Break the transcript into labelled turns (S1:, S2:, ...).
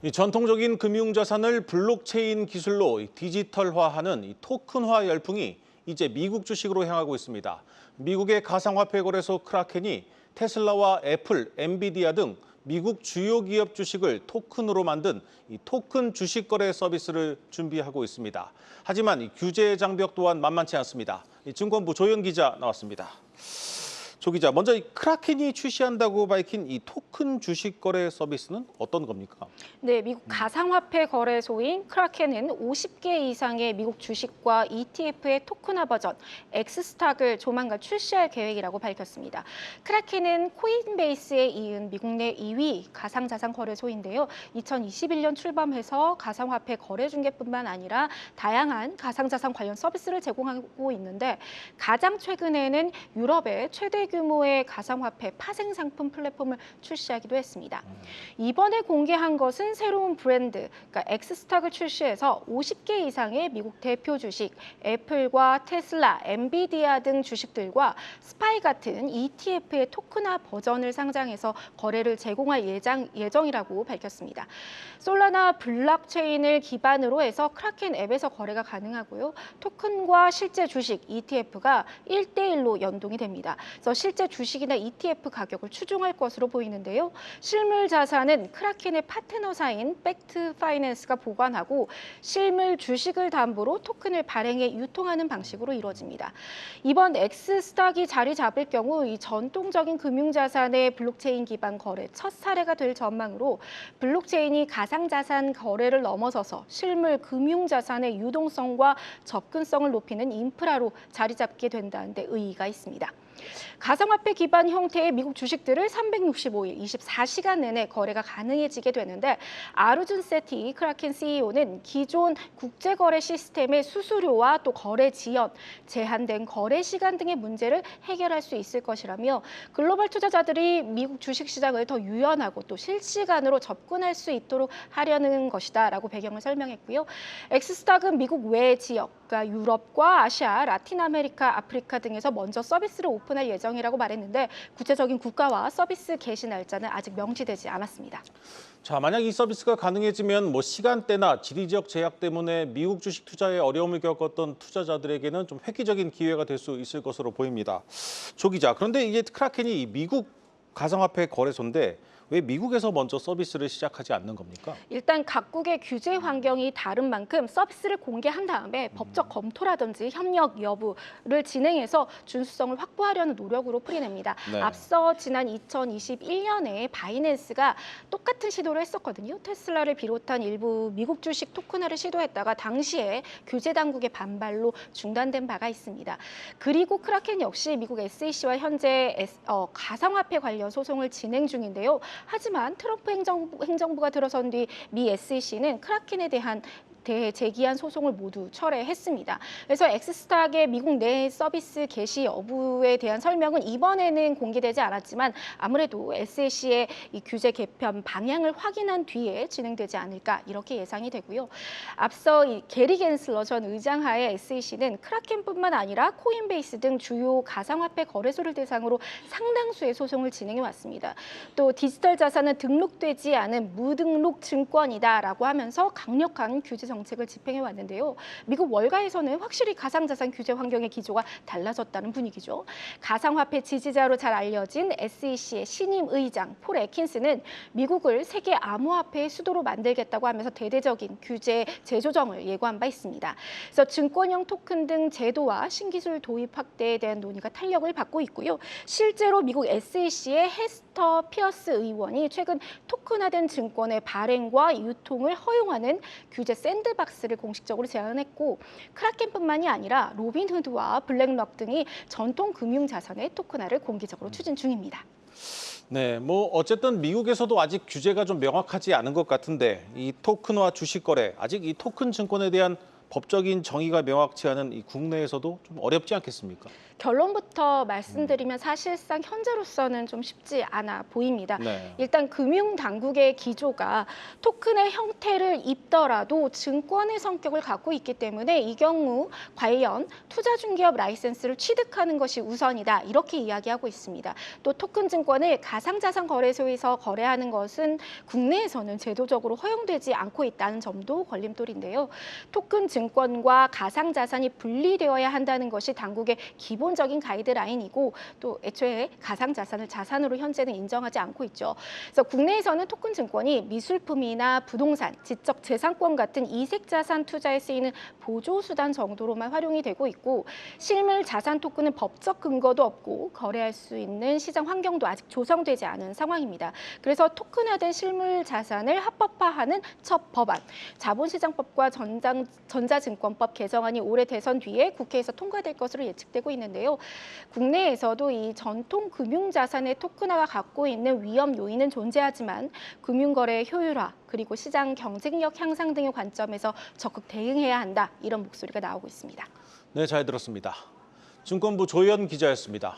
S1: 이 전통적인 금융자산을 블록체인 기술로 디지털화하는 이 토큰화 열풍이 이제 미국 주식으로 향하고 있습니다. 미국의 가상화폐 거래소 크라켄이 테슬라와 애플, 엔비디아 등 미국 주요 기업 주식을 토큰으로 만든 이 토큰 주식 거래 서비스를 준비하고 있습니다. 하지만 이 규제 장벽 또한 만만치 않습니다. 증권부 조현 기자 나왔습니다. 조 기자, 먼저 이 크라켄이 출시한다고 밝힌 이 토큰 주식 거래 서비스는 어떤 겁니까?
S2: 네, 미국 가상화폐 거래소인 크라켄은 50개 이상의 미국 주식과 ETF의 토큰화 버전 엑스스탁을 조만간 출시할 계획이라고 밝혔습니다. 크라켄은 코인베이스에 이은 미국 내 2위 가상자산 거래소인데요. 2021년 출범해서 가상화폐 거래 중개뿐만 아니라 다양한 가상자산 관련 서비스를 제공하고 있는데 가장 최근에는 유럽의 최대 규모의 가상화폐 파생 상품 플랫폼을 출시하기도 했습니다. 이번에 공개한 것은 새로운 브랜드, 그러니까 엑스스탁을 출시해서 50개 이상의 미국 대표 주식, 애플과 테슬라, 엔비디아 등 주식들과 스파이 같은 ETF의 토큰화 버전을 상장해서 거래를 제공할 예정이라고 밝혔습니다. 솔라나 블록체인을 기반으로 해서 크라켄 앱에서 거래가 가능하고요. 토큰과 실제 주식, ETF가 1대1로 연동이 됩니다. 그래서 실제 주식이나 ETF 가격을 추종할 것으로 보이는데요. 실물 자산은 크라켄의 파트너사인 팩트 파이낸스가 보관하고 실물 주식을 담보로 토큰을 발행해 유통하는 방식으로 이루어집니다. 이번 엑스스탁이 자리 잡을 경우 이 전통적인 금융자산의 블록체인 기반 거래 첫 사례가 될 전망으로 블록체인이 가상자산 거래를 넘어서서 실물 금융자산의 유동성과 접근성을 높이는 인프라로 자리 잡게 된다는 데 의의가 있습니다. 가상화폐 기반 형태의 미국 주식들을 365일, 24시간 내내 거래가 가능해지게 되는데 아르준 세티 크라켄 CEO는 기존 국제거래 시스템의 수수료와 또 거래 지연, 제한된 거래 시간 등의 문제를 해결할 수 있을 것이라며 글로벌 투자자들이 미국 주식시장을 더 유연하고 또 실시간으로 접근할 수 있도록 하려는 것이다라고 배경을 설명했고요. 엑스스탁은 미국 외 지역, 그러니까 유럽과 아시아, 라틴 아메리카, 아프리카 등에서 먼저 서비스를 오픈할 예정이라고 말했는데 구체적인 국가와 서비스 개시 날짜는 아직 명시되지 않았습니다.
S1: 자, 만약 이 서비스가 가능해지면 시간대나 지리적 제약 때문에 미국 주식 투자에 어려움을 겪었던 투자자들에게는 좀 획기적인 기회가 될 수 있을 것으로 보입니다. 조 기자, 그런데 이게 크라켄이 미국 가상화폐 거래소인데 왜 미국에서 먼저 서비스를 시작하지 않는 겁니까?
S2: 일단 각국의 규제 환경이 다른 만큼 서비스를 공개한 다음에 법적 검토라든지 협력 여부를 진행해서 준수성을 확보하려는 노력으로 풀이냅니다.
S1: 네.
S2: 앞서 지난 2021년에 바이낸스가 똑같은 시도를 했었거든요. 테슬라를 비롯한 일부 미국 주식 토큰화를 시도했다가 당시에 규제 당국의 반발로 중단된 바가 있습니다. 그리고 크라켄 역시 미국 SEC와 현재 가상화폐 관련 소송을 진행 중인데요. 하지만 트럼프 행정부가 들어선 뒤 미 SEC는 크라켄에 대해 제기한 소송을 모두 철회했습니다. 그래서 엑스스탁의 미국 내 서비스 개시 여부에 대한 설명은 이번에는 공개되지 않았지만 아무래도 SEC의 이 규제 개편 방향을 확인한 뒤에 진행되지 않을까 이렇게 예상이 되고요. 앞서 이 게리 겐슬러 전 의장 하에 SEC는 크라켄뿐만 아니라 코인베이스 등 주요 가상화폐 거래소를 대상으로 상당수의 소송을 진행해 왔습니다. 또 디지털 자산은 등록되지 않은 무등록 증권이다라고 하면서 강력한 규제 정책을 집행해 왔는데요. 미국 월가에서는 확실히 가상자산 규제 환경의 기조가 달라졌다는 분위기죠. 가상화폐 지지자로 잘 알려진 SEC의 신임 의장 폴 애킨스는 미국을 세계 암호화폐의 수도로 만들겠다고 하면서 대대적인 규제 재조정을 예고한 바 있습니다. 그래서 증권형 토큰 등 제도와 신기술 도입 확대에 대한 논의가 탄력을 받고 있고요. 실제로 미국 SEC의 헤스터 피어스 의원이 최근 토큰화된 증권의 발행과 유통을 허용하는 규제 샌드박스를 공식적으로 제안했고 크라켄뿐만이 아니라 로빈후드와 블랙록 등이 전통 금융 자산의 토큰화를 공개적으로 추진 중입니다.
S1: 네, 어쨌든 미국에서도 아직 규제가 좀 명확하지 않은 것 같은데 이 토큰화 주식 거래, 아직 이 토큰 증권에 대한 법적인 정의가 명확치 않은 이 국내에서도 좀 어렵지 않겠습니까?
S2: 결론부터 말씀드리면 사실상 현재로서는 좀 쉽지 않아 보입니다.
S1: 네.
S2: 일단 금융당국의 기조가 토큰의 형태를 입더라도 증권의 성격을 갖고 있기 때문에 이 경우 관련 투자중개업 라이센스를 취득하는 것이 우선이다. 이렇게 이야기하고 있습니다. 또 토큰 증권을 가상자산 거래소에서 거래하는 것은 국내에서는 제도적으로 허용되지 않고 있다는 점도 걸림돌인데요. 토큰 증권과 가상자산이 분리되어야 한다는 것이 당국의 기본적인 가이드라인이고 또 애초에 가상자산을 자산으로 현재는 인정하지 않고 있죠. 그래서 국내에서는 토큰 증권이 미술품이나 부동산, 지적재산권 같은 이색자산 투자에 쓰이는 보조수단 정도로만 활용이 되고 있고 실물 자산 토큰은 법적 근거도 없고 거래할 수 있는 시장 환경도 아직 조성되지 않은 상황입니다. 그래서 토큰화된 실물 자산을 합법화하는 첫 법안, 자본시장법과 전자증권법 개정안이 올해 대선 뒤에 국회에서 통과될 것으로 예측되고 있는데요. 국내에서도 이 전통 금융자산의 토큰화가 갖고 있는 위험 요인은 존재하지만 금융거래의 효율화 그리고 시장 경쟁력 향상 등의 관점에서 적극 대응해야 한다. 이런 목소리가 나오고 있습니다.
S1: 네, 잘 들었습니다. 증권부 조현 기자였습니다.